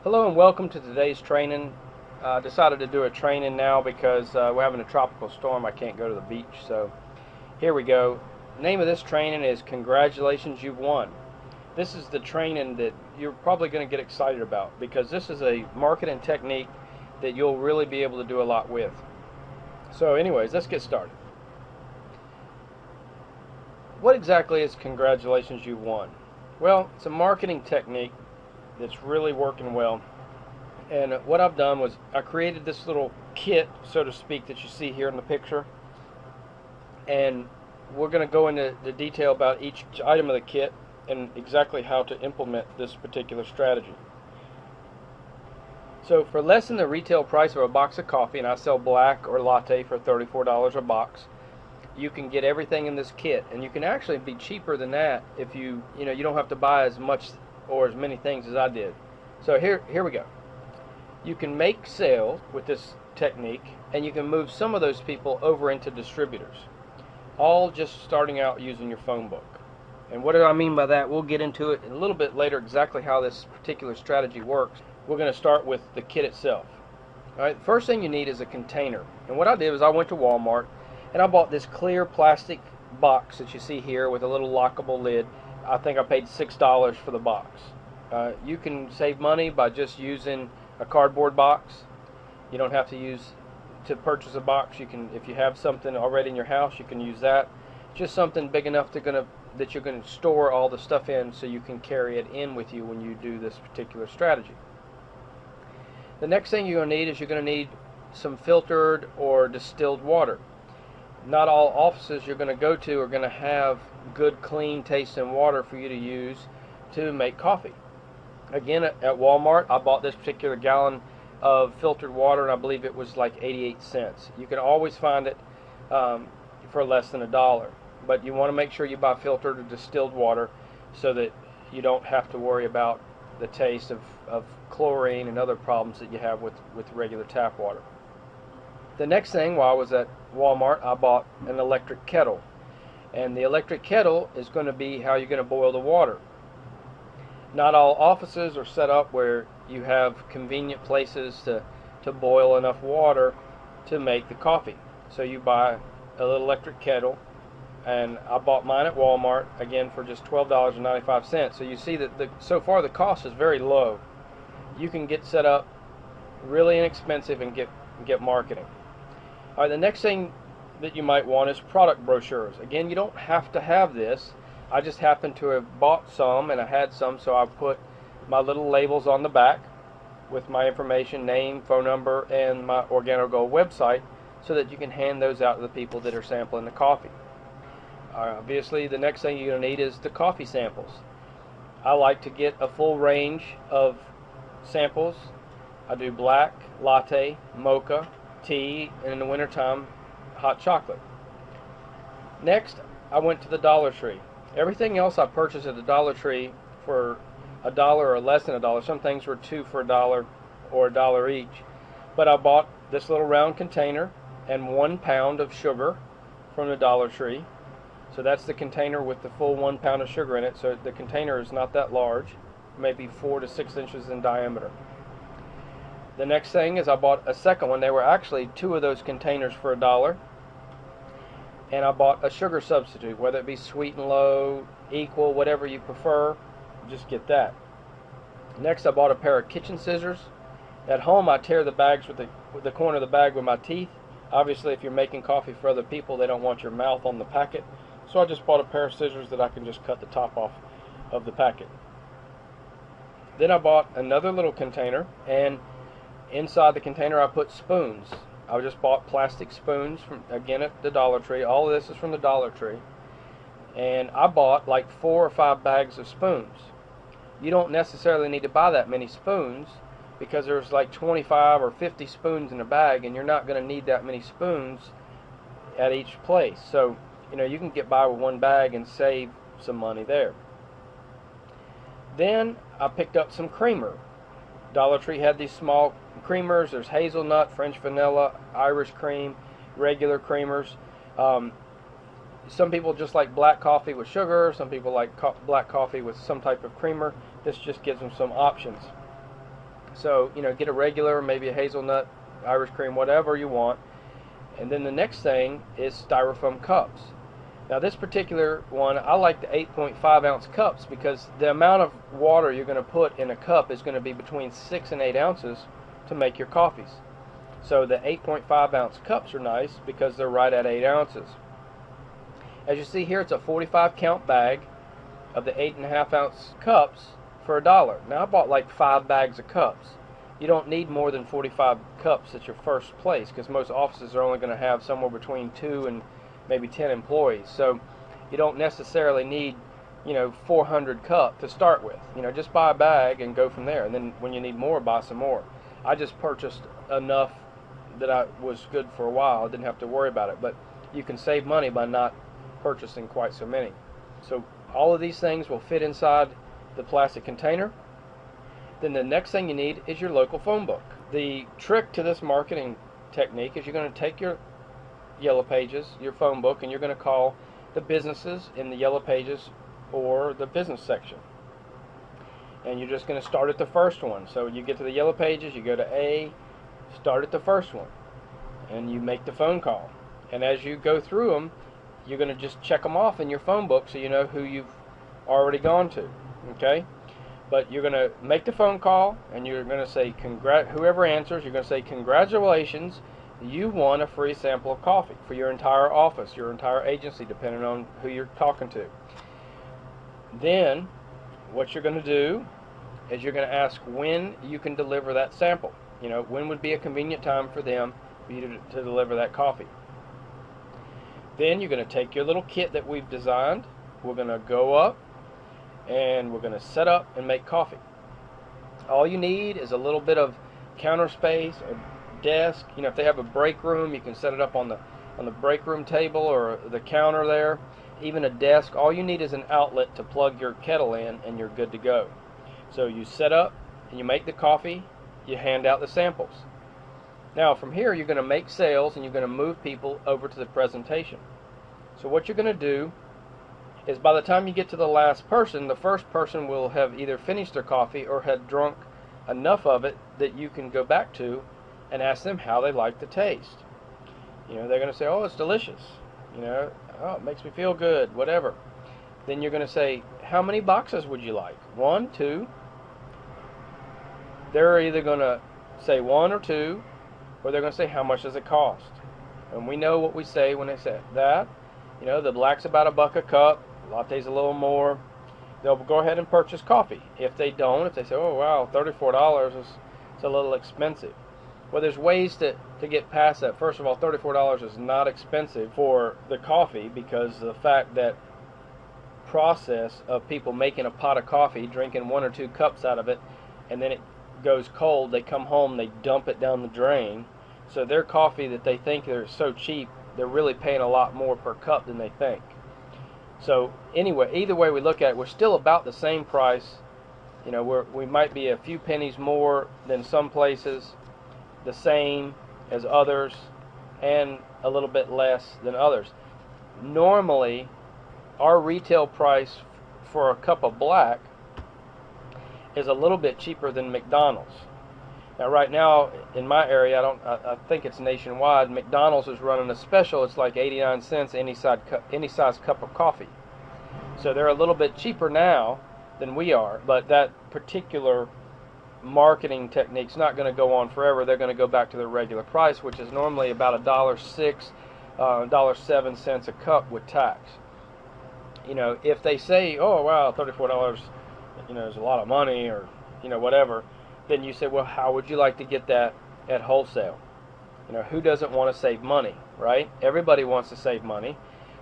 Hello and welcome to today's training. I decided to do a training now because we're having a tropical storm. I can't go to the beach, so here we go. The name of this training is Congratulations, You've Won. This is the training that you're probably going to get excited about because this is a marketing technique that you'll really be able to do a lot with. So anyways, let's get started. What exactly is Congratulations, You've Won? Well, it's a marketing technique that's really working well. And what I've done was I created this little kit, so to speak, that you see here in the picture. And we're going to go into the detail about each item of the kit and exactly how to implement this particular strategy. So for less than the retail price of a box of coffee, and I sell black or latte for $34 a box, you can get everything in this kit. And you can actually be cheaper than that if you don't have to buy as much or as many things as I did. So here we go. You can make sales with this technique, and you can move some of those people over into distributors, all just starting out using your phone book. And what do I mean by that? We'll get into it a little bit later, exactly how this particular strategy works. We're going to start with the kit itself. All right, the first thing you need is a container. And what I did was I went to Walmart and I bought this clear plastic box that you see here with a little lockable lid. I think I paid $6 for the box. You can save money by just using a cardboard box. You don't have to purchase a box. You can, if you have something already in your house, you can use that. Just something big enough that you're going to store all the stuff in, so you can carry it in with you when you do this particular strategy. The next thing you're going to need is you're going to need some filtered or distilled water. Not all offices you're going to go to are going to have good, clean tasting water for you to use to make coffee. Again, at Walmart, I bought this particular gallon of filtered water, and I believe it was like 88 cents. You can always find it for less than $1, but you want to make sure you buy filtered or distilled water so that you don't have to worry about the taste of chlorine and other problems that you have with regular tap water. The next thing, while I was at Walmart, I bought an electric kettle. And the electric kettle is going to be how you're going to boil the water. Not all offices are set up where you have convenient places to boil enough water to make the coffee. So you buy a little electric kettle, and I bought mine at Walmart, again for just $12.95. So you see that so far the cost is very low. You can get set up really inexpensive and get marketing. All right, the next thing that you might want is product brochures. Again, you don't have to have this. I just happened to have bought some, and I had some, so I put my little labels on the back with my information, name, phone number, and my OrganoGold website, so that you can hand those out to the people that are sampling the coffee. Obviously, the next thing you're going to need is the coffee samples. I like to get a full range of samples. I do black, latte, mocha, tea, and in the wintertime, hot chocolate. Next, I went to the Dollar Tree. Everything else I purchased at the Dollar Tree for $1 or less than $1. Some things were 2 for $1 or $1 each. But I bought this little round container and 1 pound of sugar from the Dollar Tree. So that's the container with the full 1 pound of sugar in it. So the container is not that large, maybe 4 to 6 inches in diameter. The next thing is I bought a second one. There were actually 2 of those containers for $1. And I bought a sugar substitute, whether it be sweet and low, equal, whatever you prefer, just get that. Next, I bought a pair of kitchen scissors. At home, I tear the bags with the corner of the bag with my teeth. Obviously, if you're making coffee for other people, they don't want your mouth on the packet. So I just bought a pair of scissors that I can just cut the top off of the packet. Then I bought another little container, and inside the container I put spoons. I just bought plastic spoons from, again, at the Dollar Tree. All of this is from the Dollar Tree. And I bought like 4 or 5 bags of spoons. You don't necessarily need to buy that many spoons because there's like 25 or 50 spoons in a bag, and you're not going to need that many spoons at each place. So, you can get by with 1 bag and save some money there. Then I picked up some creamer. Dollar Tree had these small creamers. There's hazelnut, French vanilla, Irish cream, regular creamers. Some people just like black coffee with sugar. Some people like black coffee with some type of creamer. This just gives them some options. So, get a regular, maybe a hazelnut, Irish cream, whatever you want. And then the next thing is styrofoam cups. Now this particular one, I like the 8.5 ounce cups because the amount of water you're going to put in a cup is going to be between 6 and 8 ounces to make your coffees. So the 8.5 ounce cups are nice because they're right at 8 ounces. As you see here, it's a 45 count bag of the 8.5 ounce cups for $1. Now I bought like 5 bags of cups. You don't need more than 45 cups at your first place because most offices are only going to have somewhere between 2 and maybe 10 employees. So you don't necessarily need 400 cups to start with. Just buy a bag and go from there, and then when you need more, buy some more. I just purchased enough that I was good for a while. I didn't have to worry about it, but you can save money by not purchasing quite so many. So all of these things will fit inside the plastic container. Then the next thing you need is your local phone book. The trick to this marketing technique is you're going to take your Yellow Pages, your phone book, and you're going to call the businesses in the Yellow Pages or the business section. And you're just going to start at the first one. So you get to the Yellow Pages, you go to A, start at the first one, and you make the phone call. And as you go through them, you're going to just check them off in your phone book so you know who you've already gone to. Okay? But you're going to make the phone call, and you're going to say, whoever answers, you're going to say, congratulations, you won a free sample of coffee for your entire office, your entire agency, depending on who you're talking to. Then, what you're going to do is you're going to ask when you can deliver that sample. When would be a convenient time for them for you to deliver that coffee. Then you're going to take your little kit that we've designed. We're going to go up and we're going to set up and make coffee. All you need is a little bit of counter space, a desk. If they have a break room, you can set it up on the break room table or the counter there. Even a desk. All you need is an outlet to plug your kettle in, and you're good to go. So you set up and you make the coffee. You hand out the samples. Now from here you're going to make sales, and you're going to move people over to the presentation. So what you're going to do is, by the time you get to the last person, the first person will have either finished their coffee or had drunk enough of it that you can go back to and ask them how they like the taste. They're going to say, oh, it's delicious. Oh, it makes me feel good, whatever. Then you're going to say, how many boxes would you like? 1, 2. They're either going to say 1 or 2, or they're going to say, how much does it cost? And we know what we say when they say that. The black's about $1 a cup, latte's a little more. They'll go ahead and purchase coffee. If they don't, if they say, oh wow, $34 is a little expensive. Well, there's ways to get past that. First of all, $34 is not expensive for the coffee, because the fact that process of people making a pot of coffee, drinking 1 or 2 cups out of it, and then it goes cold, they come home, they dump it down the drain. So their coffee that they think they're so cheap, they're really paying a lot more per cup than they think. So anyway, either way we look at it, we're still about the same price. We might be a few pennies more than some places, the same as others, and a little bit less than others. Normally, our retail price for a cup of black is a little bit cheaper than McDonald's. Now, right now in my area, I think it's nationwide. McDonald's is running a special. It's like 89 cents any size cup of coffee. So they're a little bit cheaper now than we are. But that particular marketing technique's not going to go on forever. They're going to go back to their regular price, which is normally about $1.06, $1.07 a cup with tax. If they say, oh wow, $34, is a lot of money, or whatever. Then you say, well, how would you like to get that at wholesale? Who doesn't want to save money, right? Everybody wants to save money.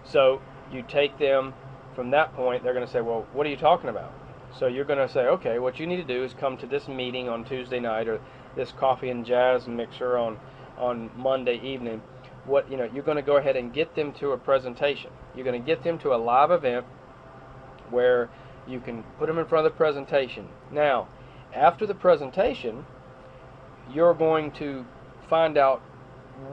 So you take them from that point. They're going to say, well, what are you talking about? So you're going to say, okay, what you need to do is come to this meeting on Tuesday night, or this coffee and jazz mixer on Monday evening. You're going to go ahead and get them to a presentation. You're going to get them to a live event where you can put them in front of the presentation. Now, after the presentation, you're going to find out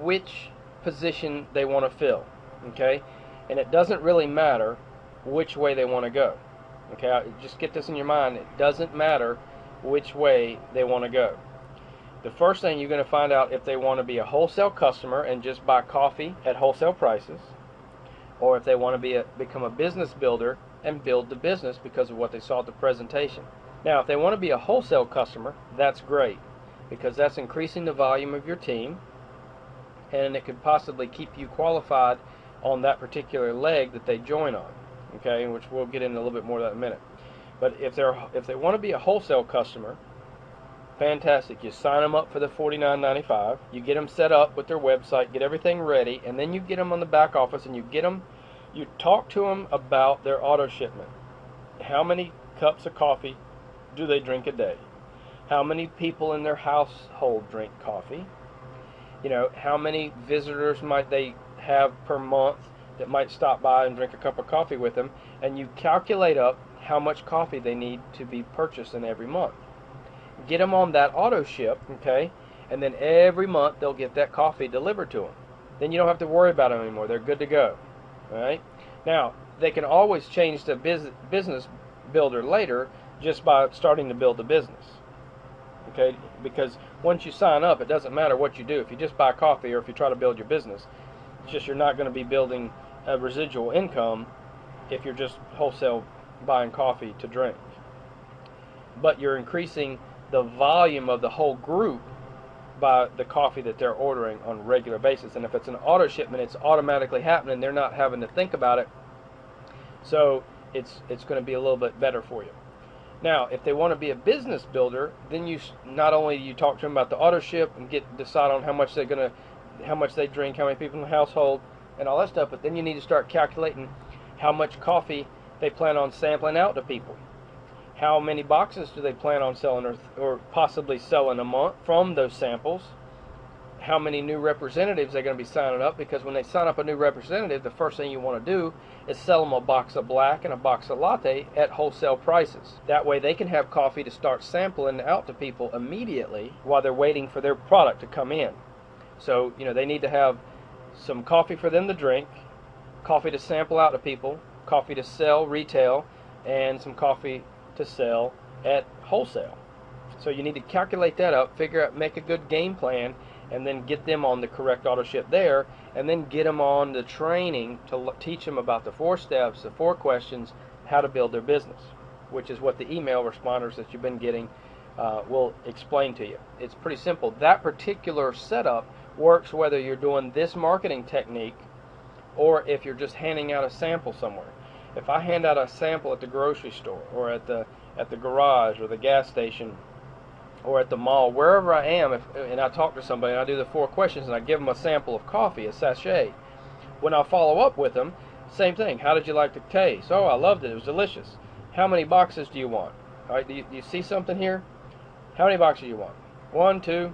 which position they want to fill, okay? And it doesn't really matter which way they want to go, okay? Just get this in your mind. It doesn't matter which way they want to go. The first thing you're going to find out if they want to be a wholesale customer and just buy coffee at wholesale prices, or if they want to become a business builder and build the business because of what they saw at the presentation. Now, if they want to be a wholesale customer, that's great, because that's increasing the volume of your team, and it could possibly keep you qualified on that particular leg that they join on, okay, which we'll get into a little bit more of that in a minute. But if they want to be a wholesale customer, fantastic. You sign them up for the $49.95. You get them set up with their website, get everything ready, and then you get them on the back office and you talk to them about their auto shipment. How many cups of coffee do they drink a day? How many people in their household drink coffee? You know, how many visitors might they have per month that might stop by and drink a cup of coffee with them? And you calculate up how much coffee they need to be purchased in every month. Get them on that auto ship, okay? And then every month they'll get that coffee delivered to them. Then you don't have to worry about them anymore. They're good to go, all right? Now, they can always change the business builder later just by starting to build the business. Okay, because once you sign up, it doesn't matter what you do. If you just buy coffee or if you try to build your business, it's just you're not going to be building a residual income if you're just wholesale buying coffee to drink. But you're increasing the volume of the whole group by the coffee that they're ordering on a regular basis. And if it's an auto shipment, it's automatically happening. They're not having to think about it. So it's going to be a little bit better for you. Now, if they want to be a business builder, then you not only you talk to them about the auto ship and decide on how much they drink, how many people in the household, and all that stuff, but then you need to start calculating how much coffee they plan on sampling out to people. How many boxes do they plan on selling or possibly selling a month from those samples? How many new representatives they're going to be signing up, because when they sign up a new representative, the first thing you want to do is sell them a box of black and a box of latte at wholesale prices. That way they can have coffee to start sampling out to people immediately while they're waiting for their product to come in. So, you know, they need to have some coffee for them to drink, coffee to sample out to people, coffee to sell retail, and some coffee to sell at wholesale. So you need to calculate that up, figure out, make a good game plan, and then get them on the correct auto ship there, and then get them on the training to teach them about the 4 steps, the 4 questions, how to build their business, which is what the email responders that you've been getting will explain to you. It's pretty simple. That particular setup works whether you're doing this marketing technique or if you're just handing out a sample somewhere. If I hand out a sample at the grocery store or at the garage or the gas station or at the mall, wherever I am, and I talk to somebody and I do the 4 questions and I give them a sample of coffee, a sachet, when I follow up with them, same thing. How did you like the taste? Oh, I loved it. It was delicious. How many boxes do you want? All right, do you see something here? How many boxes do you want? 1, 2. You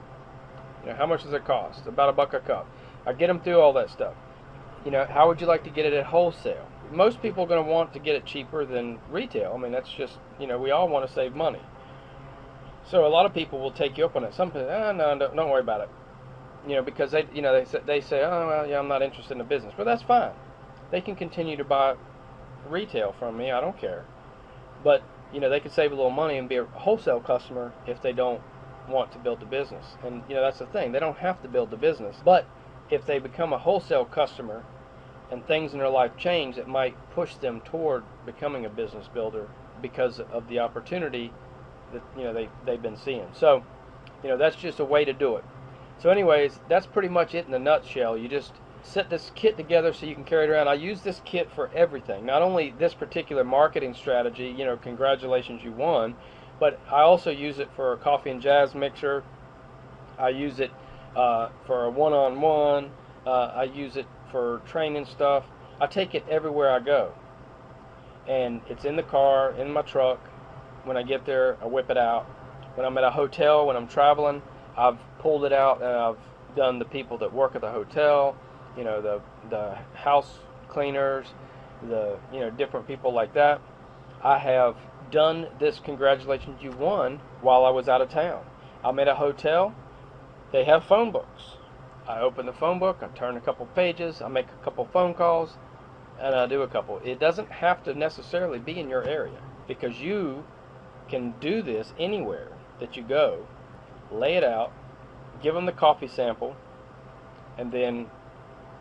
know, how much does it cost? About $1 a cup. I get them through all that stuff. You know, how would you like to get it at wholesale? Most people are going to want to get it cheaper than retail. I mean, that's just, you know, we all want to save money. So a lot of people will take you up on it. Some people, no, don't worry about it. You know, because they say, oh, well, yeah, I'm not interested in the business. But that's fine. They can continue to buy retail from me. I don't care. But, you know, they could save a little money and be a wholesale customer if they don't want to build the business. And, you know, that's the thing. They don't have to build the business. But if they become a wholesale customer and things in their life change, it might push them toward becoming a business builder because of the opportunity that, you know, they've been seeing. So, you know, that's just a way to do it. So anyways, that's pretty much it in a nutshell. You just set this kit together so you can carry it around. I use this kit for everything. Not only this particular marketing strategy, you know, congratulations, you won, but I also use it for a coffee and jazz mixer. I use it for a one-on-one. I use it for training stuff. I take it everywhere I go. And it's in the car, in my truck. When I get there, I whip it out. When I'm at a hotel, when I'm traveling, I've pulled it out and I've done the people that work at the hotel, you know, the house cleaners, you know, different people like that. I have done this congratulations you won while I was out of town. I'm at a hotel. They have phone books. I open the phone book, I turn a couple pages, I make a couple phone calls, and I do a couple. It doesn't have to necessarily be in your area, because you can do this anywhere that you go. Lay it out, give them the coffee sample, and then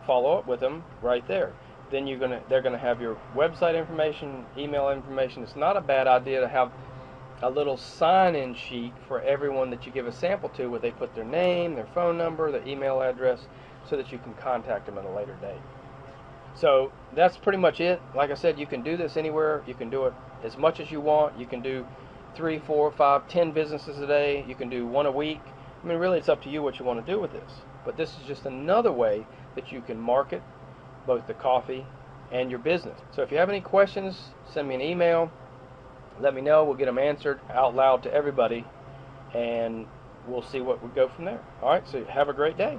follow up with them right there. Then they're gonna have your website information, email information. It's not a bad idea to have a little sign-in sheet for everyone that you give a sample to, where they put their name, their phone number, their email address, so that you can contact them at a later date. So that's pretty much it. Like I said, you can do this anywhere. You can do it as much as you want. You can do 3, 4, 5, 10 businesses a day. You can do one a week. I mean, really, it's up to you what you want to do with this. But this is just another way that you can market both the coffee and your business. So if you have any questions, send me an email. Let me know. We'll get them answered out loud to everybody, and we'll see what we go from there. All right, so have a great day.